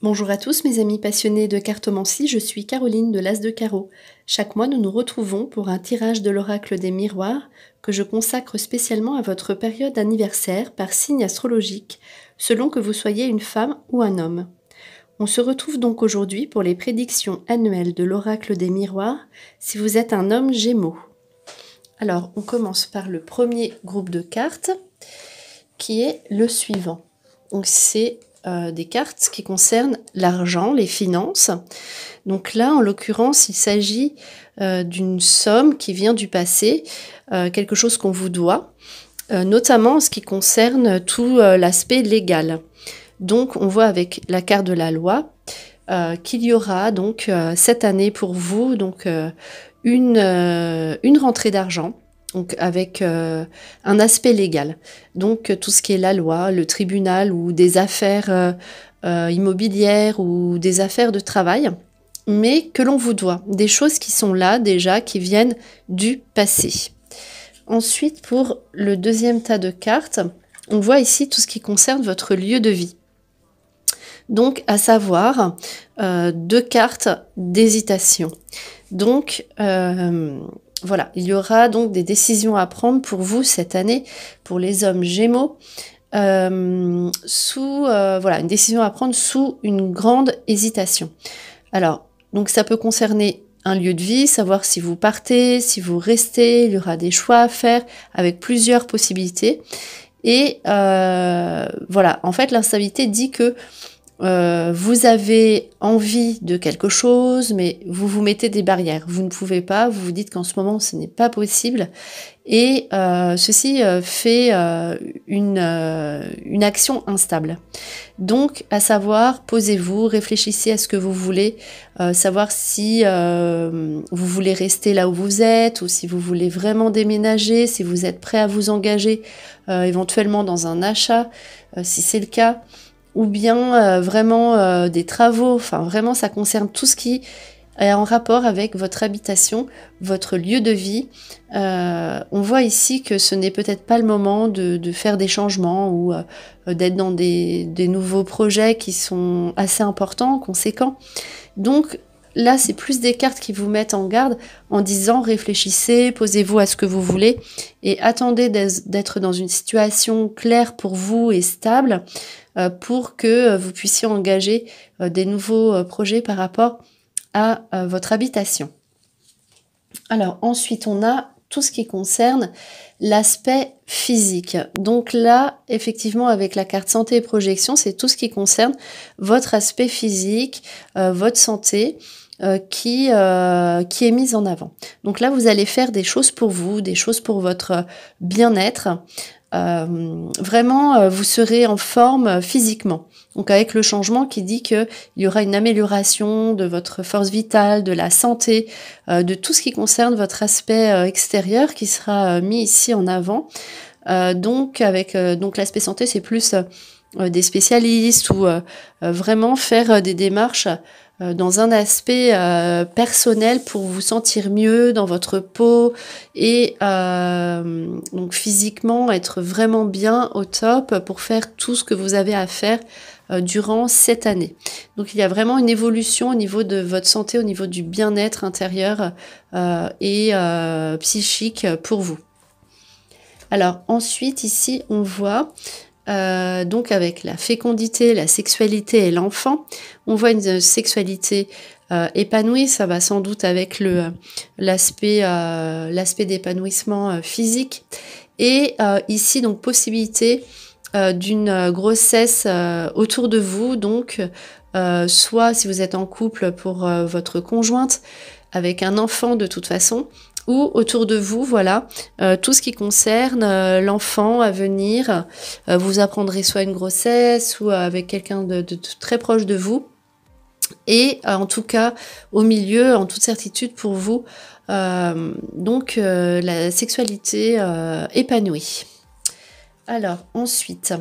Bonjour à tous mes amis passionnés de cartomancie, je suis Caroline de l'As de Carreau. Chaque mois, nous nous retrouvons pour un tirage de l'oracle des miroirs que je consacre spécialement à votre période anniversaire par signe astrologique, selon que vous soyez une femme ou un homme. On se retrouve donc aujourd'hui pour les prédictions annuelles de l'oracle des miroirs si vous êtes un homme Gémeaux. Alors, on commence par le premier groupe de cartes qui est le suivant. Donc, c'est des cartes qui concernent l'argent, les finances. Donc là, en l'occurrence, il s'agit d'une somme qui vient du passé, quelque chose qu'on vous doit, notamment en ce qui concerne tout l'aspect légal. Donc, on voit avec la carte de la loi qu'il y aura donc cette année pour vous donc une rentrée d'argent. Donc avec un aspect légal. Donc tout ce qui est la loi, le tribunal ou des affaires immobilières ou des affaires de travail, mais que l'on vous doit. Des choses qui sont là déjà, qui viennent du passé. Ensuite, pour le deuxième tas de cartes, on voit ici tout ce qui concerne votre lieu de vie. Donc à savoir 2 cartes d'hésitation. Donc voilà, il y aura donc des décisions à prendre pour vous cette année, pour les hommes Gémeaux, voilà, une décision à prendre sous une grande hésitation. Alors, donc ça peut concerner un lieu de vie, savoir si vous partez, si vous restez, il y aura des choix à faire avec plusieurs possibilités. Et voilà, en fait, l'instabilité dit que vous avez envie de quelque chose, mais vous vous mettez des barrières. Vous ne pouvez pas, vous vous dites qu'en ce moment, ce n'est pas possible. Et ceci fait une action instable. Donc, à savoir, posez-vous, réfléchissez à ce que vous voulez, savoir si vous voulez rester là où vous êtes, ou si vous voulez vraiment déménager, si vous êtes prêt à vous engager éventuellement dans un achat, si c'est le cas, ou bien vraiment des travaux, enfin vraiment ça concerne tout ce qui est en rapport avec votre habitation, votre lieu de vie. On voit ici que ce n'est peut-être pas le moment de faire des changements ou d'être dans des nouveaux projets qui sont assez importants, conséquents. Donc là, c'est plus des cartes qui vous mettent en garde en disant réfléchissez, posez-vous à ce que vous voulez et attendez d'être dans une situation claire pour vous et stable pour que vous puissiez engager des nouveaux projets par rapport à votre habitation. Alors ensuite, on a tout ce qui concerne l'aspect physique. Donc là, effectivement, avec la carte santé et projection, c'est tout ce qui concerne votre aspect physique, votre santé, qui est mise en avant. Donc là, vous allez faire des choses pour vous, des choses pour votre bien-être. Vraiment, vous serez en forme physiquement. Donc avec le changement qui dit qu'il y aura une amélioration de votre force vitale, de la santé, de tout ce qui concerne votre aspect extérieur qui sera mis ici en avant. Donc avec donc l'aspect santé, c'est plus des spécialistes ou vraiment faire des démarches dans un aspect personnel pour vous sentir mieux dans votre peau et donc physiquement être vraiment bien au top pour faire tout ce que vous avez à faire durant cette année. Donc il y a vraiment une évolution au niveau de votre santé, au niveau du bien-être intérieur et psychique pour vous. Alors ensuite ici on voit donc avec la fécondité, la sexualité et l'enfant, on voit une sexualité épanouie, ça va sans doute avec l'aspect d'épanouissement physique. Et ici, donc, possibilité d'une grossesse autour de vous, donc soit si vous êtes en couple pour votre conjointe, avec un enfant de toute façon, ou autour de vous, voilà, tout ce qui concerne l'enfant à venir. Vous apprendrez soit une grossesse, ou avec quelqu'un de très proche de vous. Et en tout cas, au milieu, en toute certitude pour vous, donc la sexualité épanouie. Alors, ensuite,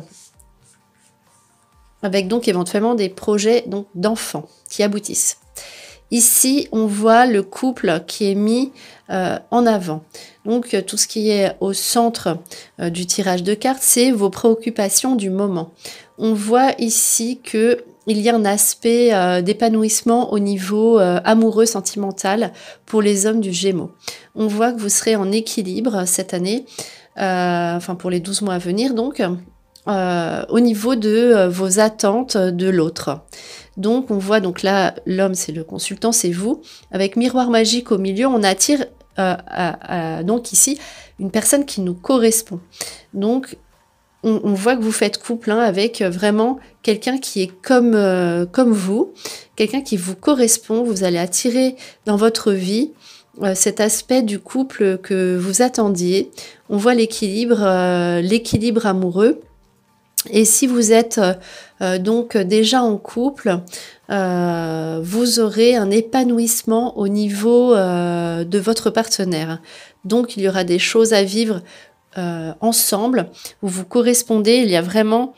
avec donc éventuellement des projets donc d'enfants qui aboutissent. Ici, on voit le couple qui est mis en avant. Donc, tout ce qui est au centre du tirage de cartes, c'est vos préoccupations du moment. On voit ici que il y a un aspect d'épanouissement au niveau amoureux, sentimental pour les hommes du Gémeaux. On voit que vous serez en équilibre cette année, enfin pour les 12 mois à venir donc, au niveau de vos attentes de l'autre. Donc on voit donc là, l'homme c'est le consultant, c'est vous. Avec miroir magique au milieu, on attire donc ici une personne qui nous correspond. Donc on voit que vous faites couple avec vraiment quelqu'un qui est comme vous, quelqu'un qui vous correspond. Vous allez attirer dans votre vie cet aspect du couple que vous attendiez. On voit l'équilibre amoureux. Et si vous êtes donc déjà en couple, vous aurez un épanouissement au niveau de votre partenaire. Donc il y aura des choses à vivre ensemble, où vous correspondez, il y a vraiment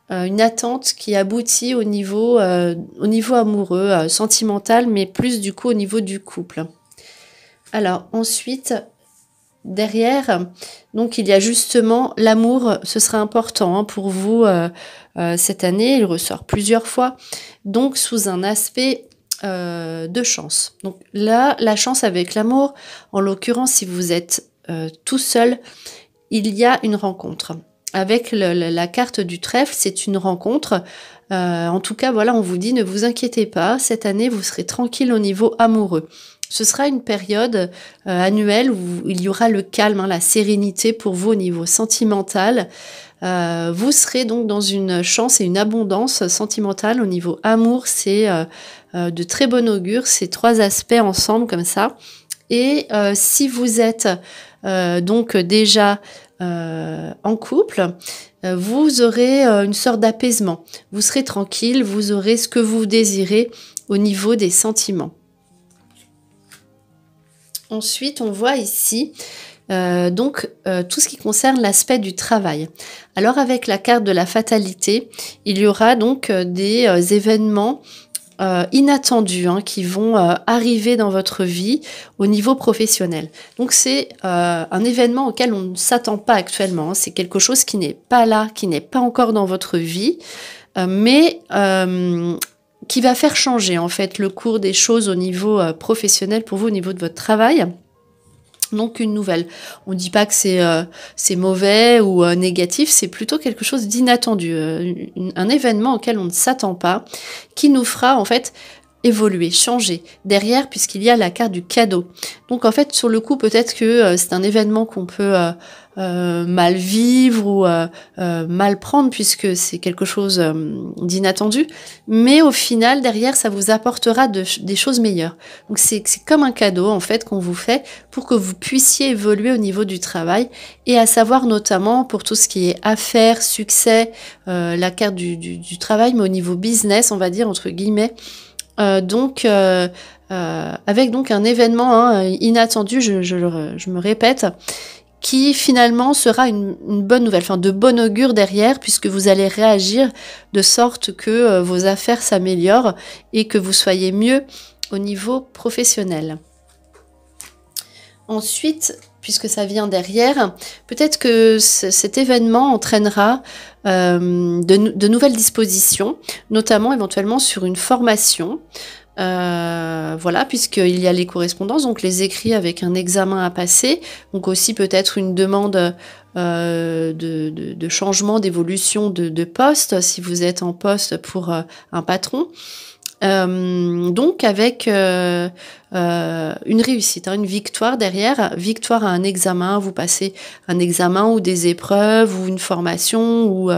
une attente qui aboutit au niveau amoureux, sentimental, mais plus du coup au niveau du couple. Alors ensuite, derrière, donc il y a justement l'amour, ce sera important pour vous cette année, il ressort plusieurs fois, donc sous un aspect de chance. Donc là, la chance avec l'amour, en l'occurrence si vous êtes tout seul, il y a une rencontre. Avec la carte du trèfle, c'est une rencontre. En tout cas, voilà, on vous dit, ne vous inquiétez pas, cette année, vous serez tranquille au niveau amoureux. Ce sera une période annuelle où il y aura le calme, la sérénité pour vous au niveau sentimental. Vous serez donc dans une chance et une abondance sentimentale. Au niveau amour, c'est de très bon augure, ces trois aspects ensemble comme ça. Et si vous êtes donc déjà en couple, vous aurez une sorte d'apaisement. Vous serez tranquille, vous aurez ce que vous désirez au niveau des sentiments. Ensuite, on voit ici tout ce qui concerne l'aspect du travail. Alors avec la carte de la fatalité, il y aura donc des événements inattendus qui vont arriver dans votre vie au niveau professionnel. Donc c'est un événement auquel on ne s'attend pas actuellement. C'est quelque chose qui n'est pas là, qui n'est pas encore dans votre vie, mais qui va faire changer en fait le cours des choses au niveau professionnel pour vous, au niveau de votre travail. Donc une nouvelle. On ne dit pas que c'est mauvais ou négatif, c'est plutôt quelque chose d'inattendu, un événement auquel on ne s'attend pas, qui nous fera en fait évoluer, changer derrière, puisqu'il y a la carte du cadeau. Donc en fait sur le coup peut-être que c'est un événement qu'on peut mal vivre ou mal prendre, puisque c'est quelque chose d'inattendu, mais au final derrière ça vous apportera des choses meilleures. Donc c'est comme un cadeau en fait qu'on vous fait pour que vous puissiez évoluer au niveau du travail, et à savoir notamment pour tout ce qui est affaires, succès, la carte du travail, mais au niveau business on va dire entre guillemets. Avec donc un événement inattendu, je me répète, qui finalement sera une bonne nouvelle, enfin de bon augure derrière, puisque vous allez réagir de sorte que vos affaires s'améliorent et que vous soyez mieux au niveau professionnel. Ensuite, puisque ça vient derrière, peut-être que cet événement entraînera de nouvelles dispositions, notamment éventuellement sur une formation. Voilà, puisqu'il y a les correspondances, donc les écrits avec un examen à passer, donc aussi peut-être une demande de changement, d'évolution de poste, si vous êtes en poste pour un patron. Donc avec une réussite, une victoire derrière, victoire à un examen, vous passez un examen ou des épreuves ou une formation ou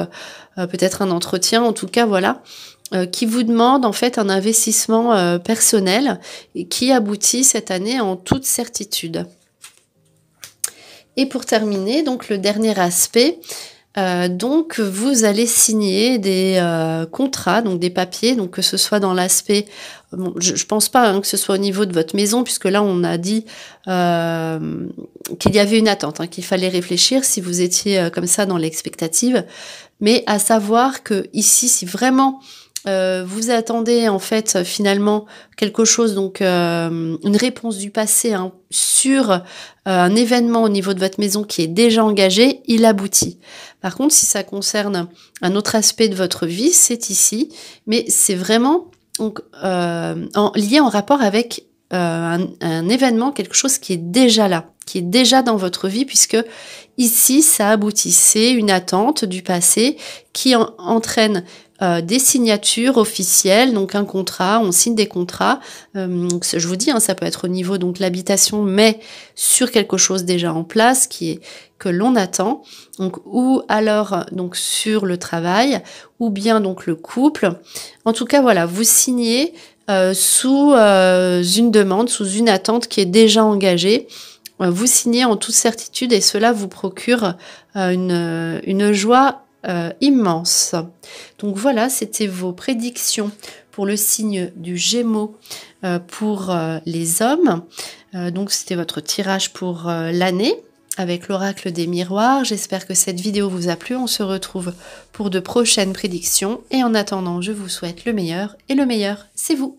peut-être un entretien, en tout cas voilà, qui vous demande en fait un investissement personnel et qui aboutit cette année en toute certitude. Et pour terminer, donc le dernier aspect, donc vous allez signer des contrats, donc des papiers, donc que ce soit dans l'aspect, bon, je pense pas que ce soit au niveau de votre maison, puisque là on a dit qu'il y avait une attente, qu'il fallait réfléchir si vous étiez comme ça dans l'expectative, mais à savoir que ici, si vraiment Vous attendez en fait finalement quelque chose, donc une réponse du passé hein, sur un événement au niveau de votre maison qui est déjà engagé, il aboutit. Par contre, si ça concerne un autre aspect de votre vie, c'est ici, mais c'est vraiment donc, lié en rapport avec un événement, quelque chose qui est déjà là, qui est déjà dans votre vie, puisque ici, ça aboutit. C'est une attente du passé qui entraîne des signatures officielles, donc un contrat, on signe des contrats. Je vous dis, hein, ça peut être au niveau donc l'habitation, mais sur quelque chose déjà en place que l'on attend. Donc ou alors donc sur le travail, ou bien donc le couple. En tout cas, voilà, vous signez sous une demande, sous une attente qui est déjà engagée. Vous signez en toute certitude et cela vous procure une joie immense. Donc voilà, c'était vos prédictions pour le signe du Gémeaux pour les hommes. Donc c'était votre tirage pour l'année avec l'oracle des miroirs. J'espère que cette vidéo vous a plu. On se retrouve pour de prochaines prédictions. Et en attendant, je vous souhaite le meilleur. Et le meilleur, c'est vous.